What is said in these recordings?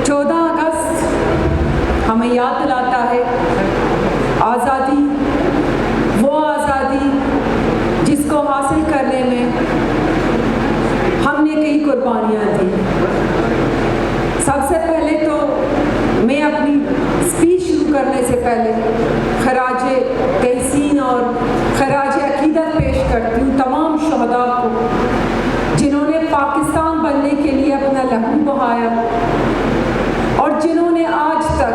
14 अगस्त हमें याद दिलाता है आज़ादी, वो आज़ादी जिसको हासिल करने में हमने कई कुर्बानियाँ दी। सबसे पहले तो मैं अपनी स्पीच शुरू करने से पहले खराज तहसीन और खराज अकीदत पेश करती हूँ तमाम शहदा को जिन्होंने पाकिस्तान बनने के लिए अपना लहू बहाया और जिन्होंने आज तक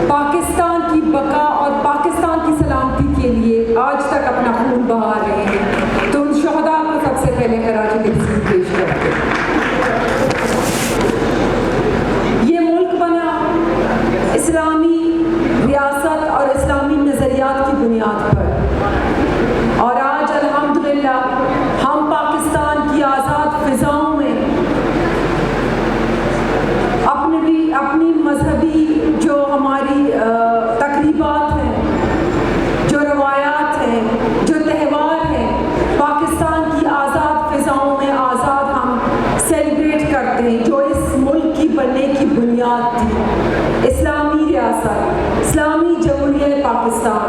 पाकिस्तान की बका और पाकिस्तान की सलामती के लिए आज तक अपना खून बहा रहे हैं। तो उन शहदा को सबसे पहले खराज तहसीन पेश करते हैं। ये मुल्क बना इस्लामी रियासत और इस्लामी नज़रियात की बुनियाद पर, और आज अल्हम्दुलिल्लाह हम पाकिस्तान की आज़ाद फ़िज़ाओं में अपनी मजहबी जो हमारी तकरीबात हैं, जो रवायात हैं, जो त्यौहार हैं, पाकिस्तान की आज़ाद फ़िज़ाओं में आज़ाद हम सेलिब्रेट करते हैं, जो इस मुल्क की बनने की बुनियाद थी। इस्लामी रियासत, इस्लामी जमहूरियत पाकिस्तान,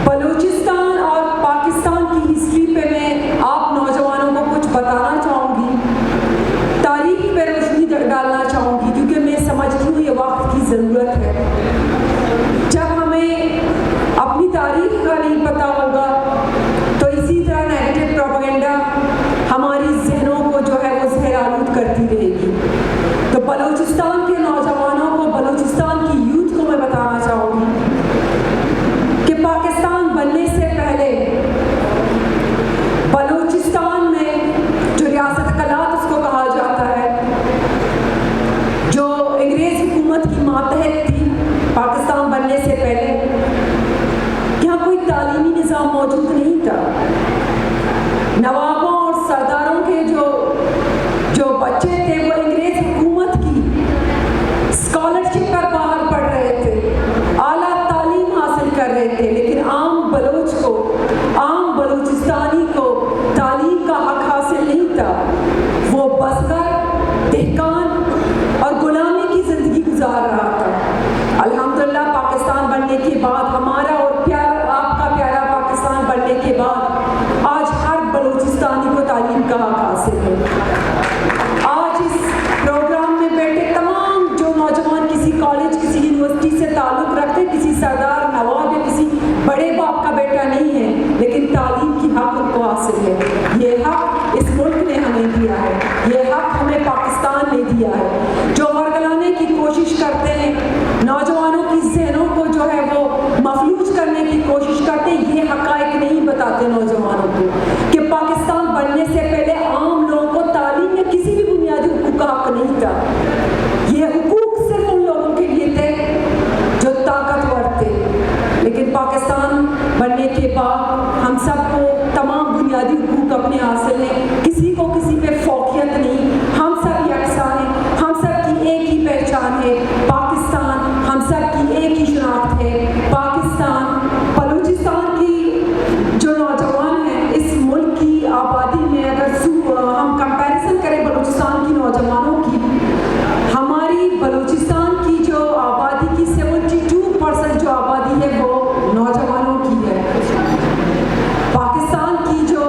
बलूचिस्तान और पाकिस्तान की हिस्ट्री पे मैं आप नौजवानों को कुछ बताना चाहूँगी, तारीख पे रोशनी डालना चाहूँगी, क्योंकि मैं समझती हूँ ये वक्त की ज़रूरत है। जब हमें अपनी तारीख का नहीं पता होगा तो इसी तरह नेगेटिव प्रोपेगेंडा हमारी जहनों को जो है वो ज़हर-आलूद करती रहेगी। तो बलूचिस्तान के नौजवानों को, बलूचिस्तान की यूथ को मैं बताना चाहूँगी कि पाकिस्तान बनने से पहले बलूचिस्तान में जो रियासत कलात उसको कहा जाता है, जो अंग्रेज़ हुकूमत की मातहत थी पाकिस्तान बनने से पहले, यहाँ कोई तालीमी निज़ाम मौजूद नहीं था। नवाबों और सरदारों के जो बच्चे थे वो अंग्रेज़ हुकूमत की स्कॉलरशिप पर बाहर पढ़ रहे थे, आला तालीम हासिल कर रहे थे, लेकिन आम बलोच को, आम बलूचिस्तानी को तालीम का हक हासिल नहीं था। वो बसकर, देहकान और गुलामी की ज़िंदगी गुजार रहा था। अल्हम्दुलिल्लाह पाकिस्तान बनने के बाद, हमारा और आपका प्यारा पाकिस्तान बनने के बाद आज हर बलूचिस्तानी को तालीम का हक हासिल है। आज इस प्रोग्राम में बैठे तमाम जो नौजवान किसी कॉलेज, किसी यूनिवर्सिटी से ताल्लुक़ रखते, किसी सरदार, नवाब या किसी बड़े बाप का बेटा नहीं है, लेकिन तालीम की हक उनको हासिल है। ये हक इस मुल्क ने हमें दिया है, ये हक हमें पाकिस्तान ने दिया है। जो वर्गलाने की कोशिश करते हैं, नौजवानों की ज़हनों को जो है वो मफलूज करने की कोशिश करते हैं, ये हक़ाइक़ नहीं बताते नौजवानों को कि पाकिस्तान बनने से पहले आम लोगों को तालीम या किसी भी बुनियादी हुकूक का हक नहीं था। ये हुकूक सिर्फ उन लोगों के लिए थे जो ताकतवर थे, लेकिन पाकिस्तान बनने के बाद हम सबको तमाम बुनियादी हुकूक अपने हासिल हैं, किसी को किसी पे फौकियत नहीं, हम सब यकसा हैं, हम सब की एक ही पहचान है पाकिस्तान, हम सब की एक ही शनाख्त है पाकिस्तान। बलूचिस्तान की जो नौजवान हैं, इस मुल्क की आबादी में अगर हम कंपैरिजन करें बलूचिस्तान की नौजवानों की, हमारी बलूचिस्तान की जो आबादी की 72% जो आबादी है वो नौजवानों की है। पाकिस्तान की जो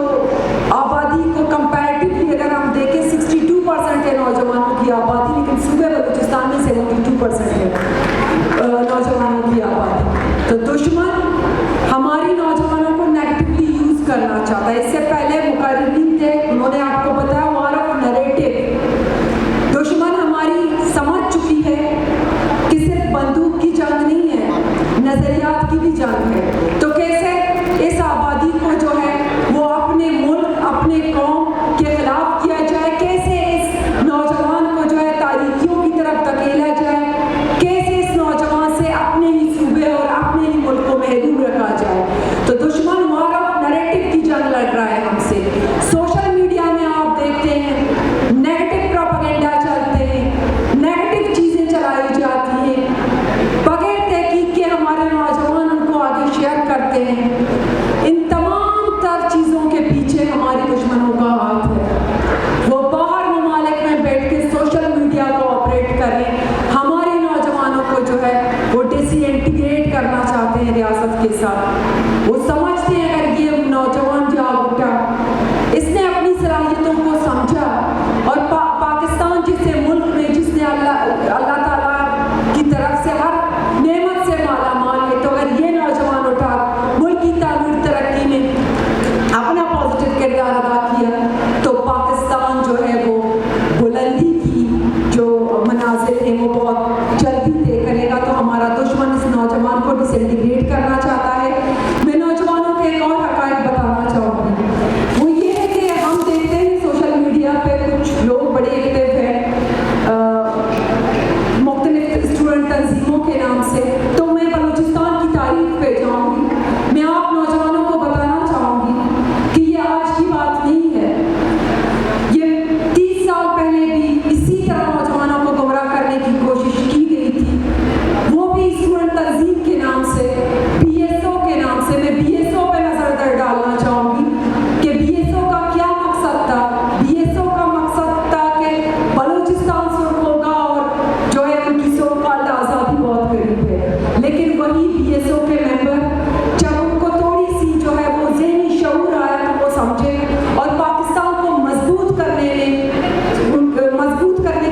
आबादी को कंपैरेटिवली अगर हम देखें 62% है नौजवानों की आबादी, लेकिन सूबे बलूचिस्तान में 72% है नौजवानों की आबादी। तो दुश्मन हमारी नौजवानों को नेगेटिवली यूज़ करना चाहता है। इससे पहले मुकर्रिरीन थे, उन्होंने आपको बताया वार ऑफ नैरेटिव। दुश्मन हमारी समझ चुकी है कि सिर्फ बंदूक की जंग नहीं है, नज़रियात की भी जंग है। तो कैसे इस आबादी को जो है वो अपने मुल्क, अपने कौम के खिलाफ किया जाए, कैसे इस नौजवान को जो है तारीखियों की तरफ धकेला जाए, कैसे इस नौजवान से अपने ही सूबे और अपने ही मुल्क को महरूम रखा जाए। तो दुश्मन वार ऑफ नैरेटिव की जंग लड़ रहा है। हैं वो बहुत जल्दी तय करेगा। तो हमारा दुश्मन इस नौजवान को डिसइंटीग्रेट करना चाहता है। मैं नौजवानों के एक और हक़ाइक़ बताना चाहूँगी, वो ये है कि हम देखते हैं सोशल मीडिया पे कुछ लोग बड़े एक्टिव हैं मुख्तलिफ स्टूडेंट तंजीमों के नाम से। तो मैं बलूचिस्तान की तारीख पे जाऊँगी, मैं आप नौजवानों को बताना चाहूँगी कि ये आज की बात नहीं है, ये 30 साल पहले भी इसी तरह नौजवानों को गुमराह करने की कोशिश की गई थी, वो भी स्टूडेंट तंजीम के नाम से, BSO के नाम से। मैं BSO पे नजर डालना चाहूँगी कि BSO का क्या मकसद था। BSO का मकसद था कि बलूचिस्तान सुर्ख होगा और जो है उनकी सो कॉल्ड आज़ादी बहुत करीब है। लेकिन वही BSO के मेंबर जब उनको थोड़ी सी जो है वो ज़हनी शऊर आया तो वो समझे और पाकिस्तान को मजबूत करने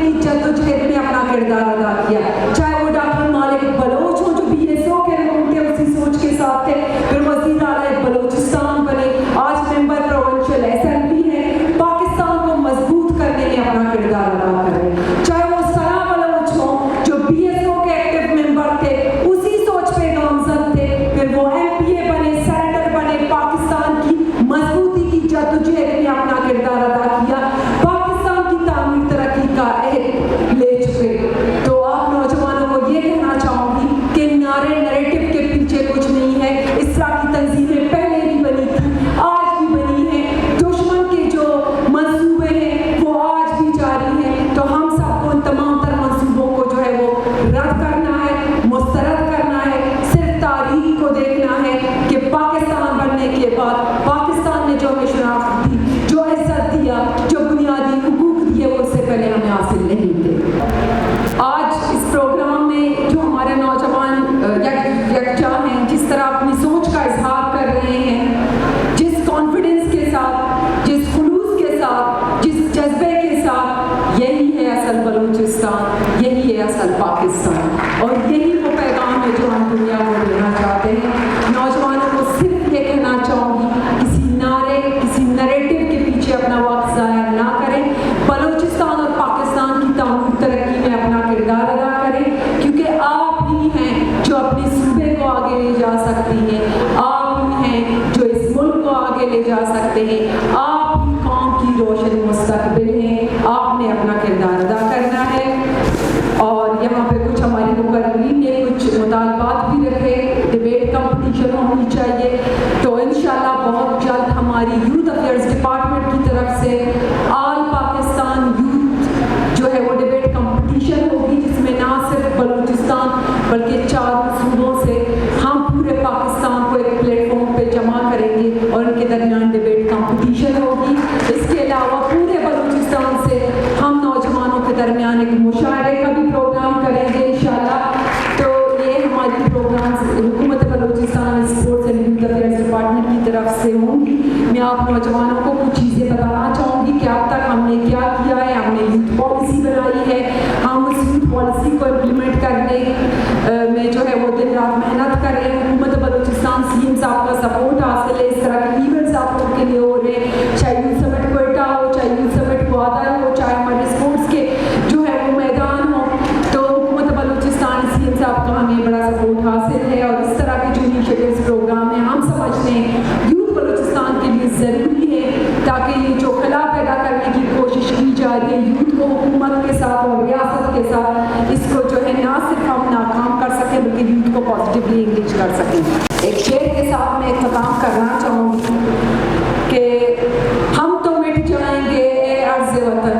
की जद्दोजहद में अपना किरदार अदा किया। चाहे वो डॉक्टर मालिक बलोच हो जो BSO के लोग थे, उसी सोच के साथ थे, फिर वज़ीर आला बलूचिस्तान बने, आज मेंबर प्रोविंशियल असेंबली है, पाकिस्तान को मजबूत करने में अपना किरदार अदा कर रहे हैं। चाहे वो सना बलोच हो जो BSO के एक्टिव मेंबर थे, उसी सोच पे गामजद थे, फिर वो MPA बने, सेनेटर बने, पाकिस्तान की मजबूती की जद्दोजहद में अपना किरदार अदा किया, पाकिस्तान की तामीर तरक्की का अहद ले चुके। तो आप नौजवानों को ये कहना चाहूँगी कि नैरेटिव के पीछे कुछ नहीं है। इस तरह की तंजीमें पहले भी बनी थी, आज भी बनी है, दुश्मन के जो मंसूबे हैं वो आज भी जारी हैं। तो हम सबको उन तमाम तर मंसूबों को जो है वो रद्द करना है, मुस्तरद करना है। सिर्फ तारीख को देखना है कि पाकिस्तान बनने के बाद पाकिस्तान ने जो हमें शनाख्त दी, जो इज्जत दिया, जो बुनियादी हुकूक दिए, वो उससे पहले हमें हासिल नहीं थे। आज इस प्रोग्राम में जो हमारे नौजवान यकजा हैं, जिस तरह अपनी सोच का इजहार कर रहे हैं, जिस कॉन्फिडेंस के साथ, जिस खुलूस के साथ, जिस जज्बे के साथ, यही है असल बलूचिस्तान, यही है असल पाकिस्तान और यही वो पैगाम है जो हम दुनिया को देना चाहते हैं। नौजवानों को सिर्फ ये कहना चाहूँगी, किसी नारे, किसी नैरेटिव के पीछे अपना वक्त ज़ाया ना करें, बलूचिस्तान और पाकिस्तान की तामीर तरक्की में अपना किरदार अदा करें, क्योंकि आप ही हैं जो अपने सूबे को आगे ले जा सकती हैं, आप ही हैं जो इस मुल्क को आगे ले जा सकते हैं, आप ही कौम की रोशन मुस्तकबिल हैं, आपने अपना किरदार अदा करना है। और यहाँ पे कुछ हमारी मुकर्रीन ने कुछ मुतालबात भी रखे, डिबेट कंपटीशन होनी चाहिए। तो इंशाल्लाह बहुत जल्द हमारी यूथ अफेयर्स डिपार्टमेंट की तरफ से ऑल पाकिस्तान यूथ जो है वो डिबेट कंपटीशन होगी, जिसमें ना सिर्फ बलूचिस्तान बल्कि 4 सूबों से हम पूरे पाकिस्तान को एक प्लेटफॉर्म पे जमा करेंगे और उनके दरमियान डिबेट कंपटीशन होगी। इसके अलावा पूरे बलूचिस्तान से हम नौजवानों के दरमियान एक मुशायरे का भी प्रोग्राम करेंगे इंशाल्लाह। तो ये हमारी प्रोग्राम्स हुकूमत Balochistan sports and youth affairs department की तरफ से होंगी। मैं आप नौजवानों को कुछ चीज़ें बताना चाहूँगी कि अब तक हमने क्या किया है। हमने यूथ पॉलिसी बनाई है, हम उस यूथ पॉलिसी को इम्प्लीमेंट करने में जो है वो दिन रात मेहनत कर रहे हैं। हुकूमत बलूचिस्तान CM साहब का सपोर्ट हासिल है, इस तरह के इवेंट्स आप लोग के लिए हो रहे हैं, चाहे यूथ समिट कोयटा हो, चाहे यूथ समिट ग्वादर हो, चाहे हमारे स्पोर्ट्स के जो है वो मैदान हो। तो हुकूमत बलूचिस्तान CM साहब का हमें बड़ा सपोर्ट हासिल है और इस तरह के जो इनिशिएटिव्स प्रोग्राम है हम समझते हैं यूथ बलूचिस्तान के लिए ज़रूरी है, ताकि ये जो खला पैदा करने की कोशिश की जा रही है यूथ को हुकूमत के साथ और रियासत के साथ, इसको जो है ना सिर्फ हम नाकाम कर सकें बल्कि यूथ को पॉजिटिवली इंगेज कर सकें। एक शेर के साथ मैं इख्तिताम करना चाहूँगी कि हम तो मिट जाएंगे अर्ज़ वतन,